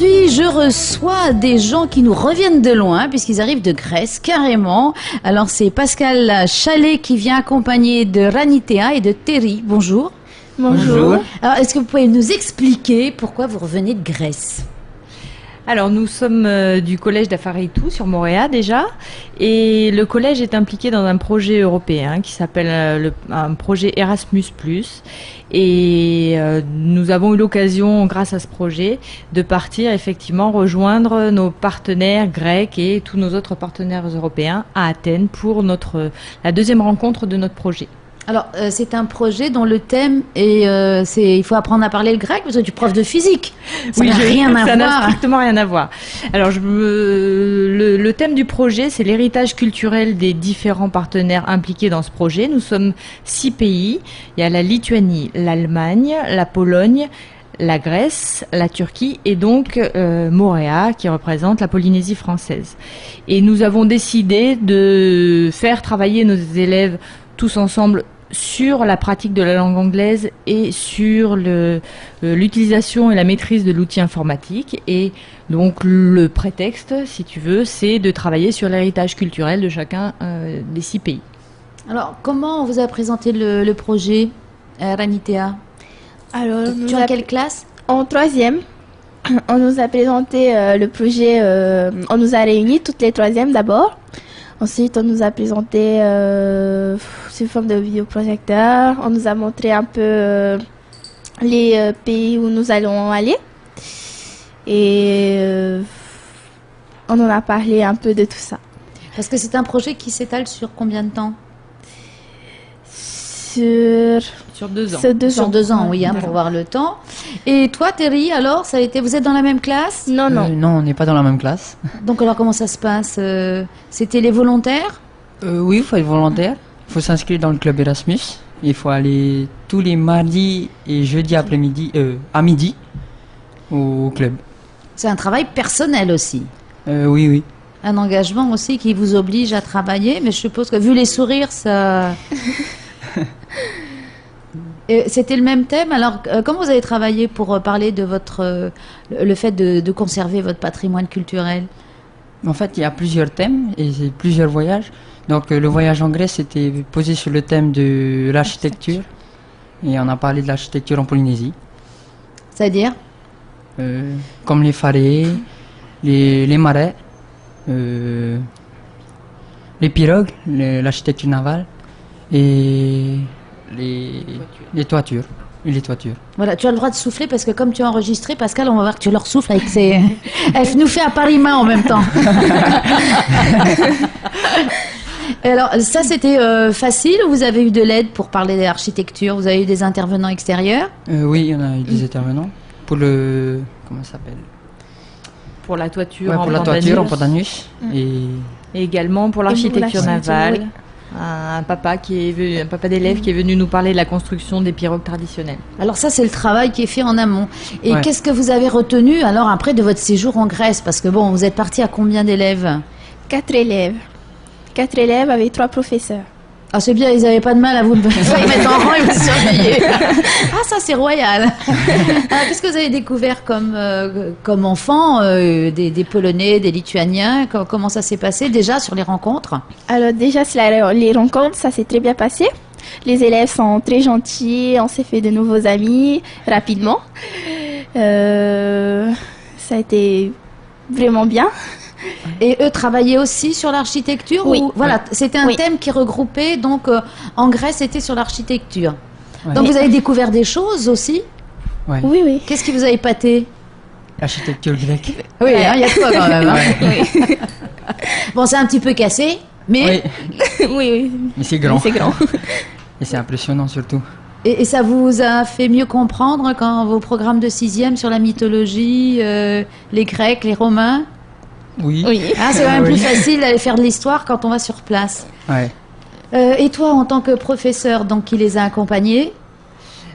aujourd'hui, je reçois des gens qui nous reviennent de loin, puisqu'ils arrivent de Grèce, carrément. Alors, c'est Pascal Chalet qui vient accompagné de Ranitea et de Terry. Bonjour. Bonjour. Alors, est-ce que vous pouvez nous expliquer pourquoi vous revenez de Grèce ? Alors nous sommes du collège d'Afareitou sur Moréa déjà, et le collège est impliqué dans un projet européen qui s'appelle un projet Erasmus+, et nous avons eu l'occasion, grâce à ce projet, de partir effectivement rejoindre nos partenaires grecs et tous nos autres partenaires européens à Athènes pour la deuxième rencontre de notre projet. Alors, c'est un projet dont le thème est, il faut apprendre à parler le grec, parce que tu es prof de physique. Ça n'a rien à voir. Ça n'a strictement rien à voir. Alors, le thème du projet, c'est l'héritage culturel des différents partenaires impliqués dans ce projet. Nous sommes 6 pays. Il y a la Lituanie, l'Allemagne, la Pologne, la Grèce, la Turquie et donc Moréa qui représente la Polynésie française. Et nous avons décidé de faire travailler nos élèves tous ensemble sur la pratique de la langue anglaise et sur l'utilisation et la maîtrise de l'outil informatique. Et donc le prétexte, si tu veux, c'est de travailler sur l'héritage culturel de chacun des 6 pays. Alors, comment on vous a présenté le projet, Ranitea ? Alors, tu es en quelle classe ? En 3e. On nous a présenté le projet, on nous a réunis toutes les 3e d'abord. Ensuite, on nous a présenté sous forme de vidéoprojecteur. On nous a montré un peu les pays où nous allons aller. Et on en a parlé un peu de tout ça. Parce que c'est un projet qui s'étale sur combien de temps ? Sur 2 ans. Sur 2 ans, oui, pour voir le temps. Et toi, Terry, alors, vous êtes dans la même classe ? Non. Non, on n'est pas dans la même classe. Donc, alors, comment ça se passe ? C'était les volontaires ? Oui, il faut être volontaire. Il faut s'inscrire dans le club Erasmus. Il faut aller tous les mardis et jeudis après-midi, à midi, au club. C'est un travail personnel aussi. Oui. Un engagement aussi qui vous oblige à travailler, mais je suppose que vu les sourires, ça... C'était le même thème. Alors, comment vous avez travaillé pour parler de le fait de conserver votre patrimoine culturel ? En fait, il y a plusieurs thèmes et plusieurs voyages. Donc, le voyage en Grèce était posé sur le thème de l'architecture. Et on a parlé de l'architecture en Polynésie. C'est-à-dire ? Comme les farés, les marais, les pirogues, l'architecture navale. Et les toitures. Voilà, tu as le droit de souffler parce que comme tu as enregistré, Pascal, on va voir que tu leur souffles avec ses... Elle nous fait à Paris-Main en même temps. Et alors, ça c'était facile ou vous avez eu de l'aide pour parler de l'architecture ? Vous avez eu des intervenants extérieurs ? Oui, on a eu des intervenants. Pour le... Comment ça s'appelle ? Pour la toiture en Pandanus. Et également pour l'architecture navale. Oui. Un papa d'élève qui est venu nous parler de la construction des pirogues traditionnelles. Alors ça, c'est le travail qui est fait en amont. Et ouais. Qu'est-ce que vous avez retenu alors après de votre séjour en Grèce ? Parce que bon, vous êtes parti à combien d'élèves ? 4 élèves. 4 élèves avec 3 professeurs. Ah, c'est bien, ils n'avaient pas de mal à vous mettre en rang et vous surveiller. Ah, ça, c'est royal. Qu'est-ce que vous avez découvert comme enfant des Polonais, des Lituaniens ? Comment ça s'est passé déjà sur les rencontres ? Alors déjà, sur les rencontres, ça s'est très bien passé. Les élèves sont très gentils, on s'est fait de nouveaux amis rapidement. Ça a été vraiment bien. Et eux travaillaient aussi sur l'architecture ? Oui. Voilà, c'était un thème qui regroupait, donc en Grèce, c'était sur l'architecture. Ouais. Donc vous avez découvert des choses aussi ? Ouais. Oui. Qu'est-ce qui vous a épaté ? L'architecture grecque. Oui, il y a de quoi quand même. Ouais. Bon, c'est un petit peu cassé, mais... Oui. Mais c'est grand. C'est grand. Et c'est impressionnant surtout. Et ça vous a fait mieux comprendre quand vos programmes de 6e sur la mythologie, les Grecs, les Romains ? Oui. Ah, c'est quand même plus facile d'aller faire de l'histoire quand on va sur place. Ouais. Et toi, en tant que professeur, donc qui les a accompagnés ?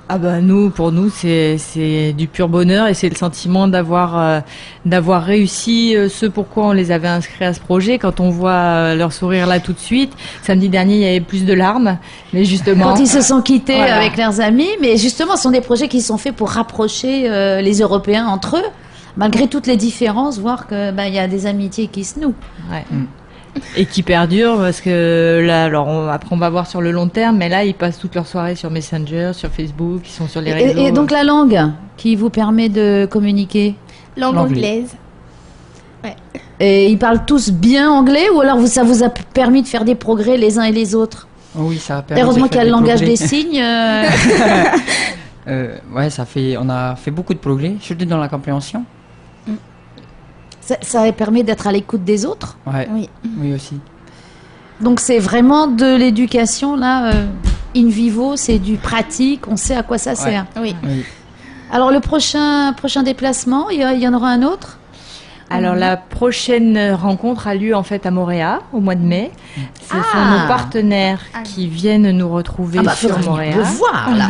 Ah bah pour nous c'est du pur bonheur et c'est le sentiment d'avoir réussi ce pourquoi on les avait inscrits à ce projet. Quand on voit leur sourire là tout de suite, samedi dernier il y avait plus de larmes, mais justement quand ils se sont quittés voilà. avec leurs amis, mais justement ce sont des projets qui sont faits pour rapprocher les Européens entre eux. malgré toutes les différences, voir que il y a des amitiés qui se nouent. Ouais. Et qui perdurent parce que là, alors après on va voir sur le long terme, mais là ils passent toute leur soirée sur Messenger, sur Facebook, ils sont sur les réseaux. Et donc la langue qui vous permet de communiquer? Langue anglaise. Et ils parlent tous bien anglais ou alors ça vous a permis de faire des progrès les uns et les autres? Oui, ça a permis. Heureusement qu'il y a le langage des signes. Ouais, on a fait beaucoup de progrès, surtout dans la compréhension. Ça permet d'être à l'écoute des autres. Ouais. Oui. Oui aussi. Donc c'est vraiment de l'éducation là, in vivo, c'est du pratique, on sait à quoi ça sert. Oui. Oui. Alors le prochain déplacement, il y en aura un autre? Alors la prochaine rencontre a lieu en fait à Montréal au mois de mai. Ce sont nos partenaires qui viennent nous retrouver sur Montréal. Le voir là.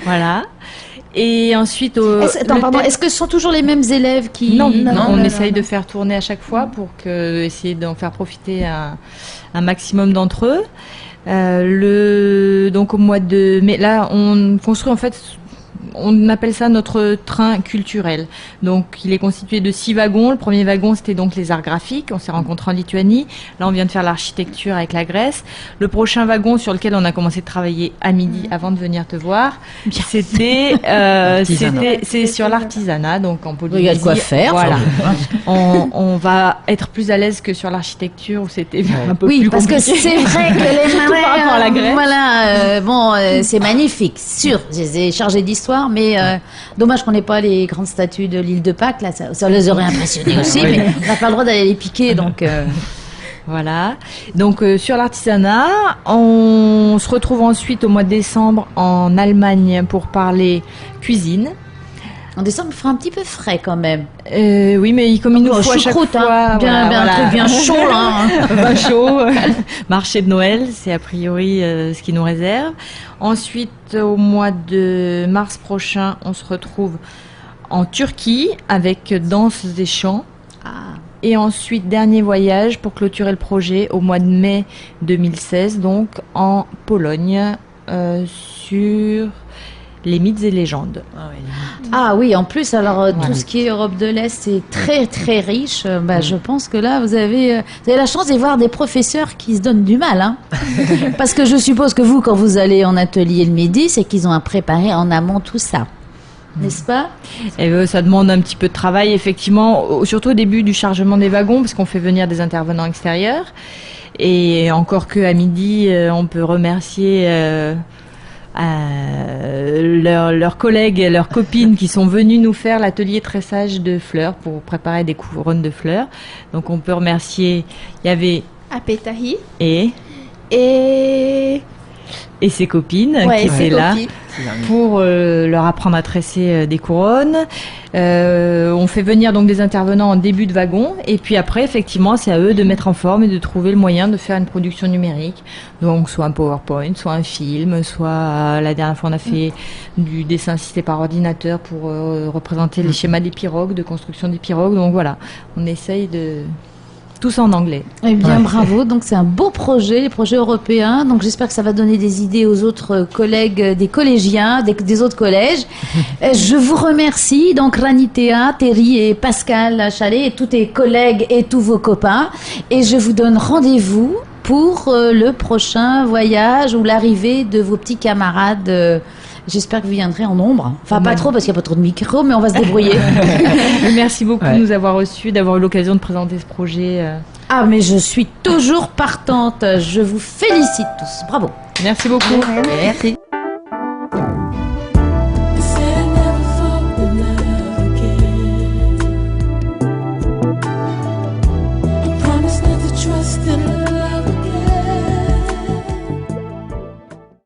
Voilà. Et ensuite, est-ce que ce sont toujours les mêmes élèves qui... Non, on essaye de faire tourner à chaque fois pour essayer d'en faire profiter un maximum d'entre eux. Donc au mois de mai, là, on construit en fait... On appelle ça notre train culturel. Donc, il est constitué de 6 wagons. Le premier wagon, c'était donc les arts graphiques. On s'est rencontrés en Lituanie. Là, on vient de faire l'architecture avec la Grèce. Le prochain wagon sur lequel on a commencé de travailler à midi avant de venir te voir, c'est sur l'artisanat. Donc, en Polynésie. Il y a de quoi faire. Voilà. On va être plus à l'aise que sur l'architecture où c'était un peu plus compliqué. Oui, parce que c'est vrai que les Par rapport à la Grèce. Voilà, c'est magnifique. Sûr, je les ai chargés d'histoire. Mais dommage qu'on n'ait pas les grandes statues de l'île de Pâques. Là, ça les aurait impressionnés aussi, mais on n'a pas le droit d'aller les piquer. Donc, Voilà. Donc, sur l'artisanat, on se retrouve ensuite au mois de décembre en Allemagne pour parler cuisine. En décembre, il fera un petit peu frais quand même. Oui, mais comme il nous faut à chaque fois, un truc bien chaud là. Vin chaud, marché de Noël, c'est a priori ce qui nous réserve. Ensuite, au mois de mars prochain, on se retrouve en Turquie avec danse et chants. Et ensuite, dernier voyage pour clôturer le projet au mois de mai 2016, donc en Pologne, sur les mythes et légendes. Ah oui, en plus, alors tout ce qui est Europe de l'Est, c'est très très riche. Je pense que là, vous avez la chance d'y voir des professeurs qui se donnent du mal. Hein. Parce que je suppose que vous, quand vous allez en atelier le midi, c'est qu'ils ont préparé en amont tout ça. N'est-ce pas? Et ça demande un petit peu de travail, effectivement, surtout au début du chargement des wagons, parce qu'on fait venir des intervenants extérieurs. Et encore qu'à midi, on peut remercier... leurs collègues et leurs copines qui sont venus nous faire l'atelier tressage de fleurs pour préparer des couronnes de fleurs. Donc on peut remercier, il y avait Apetahi et ses copines qui étaient là pour leur apprendre à tresser des couronnes. On fait venir donc des intervenants en début de wagon et puis après effectivement c'est à eux de mettre en forme et de trouver le moyen de faire une production numérique. Donc soit un PowerPoint, soit un film, soit la dernière fois on a fait du dessin assisté par ordinateur pour représenter les schémas des pirogues, de construction des pirogues. Donc voilà, on essaye de... Tout ça en anglais. Eh bien, bravo. Donc, c'est un beau projet, les projets européens. Donc, j'espère que ça va donner des idées aux autres collègues, des collégiens, des autres collèges. Je vous remercie. Donc, Ranitea, Terry et Pascal Chalet et tous tes collègues et tous vos copains. Et je vous donne rendez-vous pour le prochain voyage ou l'arrivée de vos petits camarades. J'espère que vous viendrez en nombre. Enfin, pas trop parce qu'il n'y a pas trop de micros, mais on va se débrouiller. Merci beaucoup de nous avoir reçus, d'avoir eu l'occasion de présenter ce projet. Ah, mais je suis toujours partante. Je vous félicite tous. Bravo. Merci beaucoup. Merci.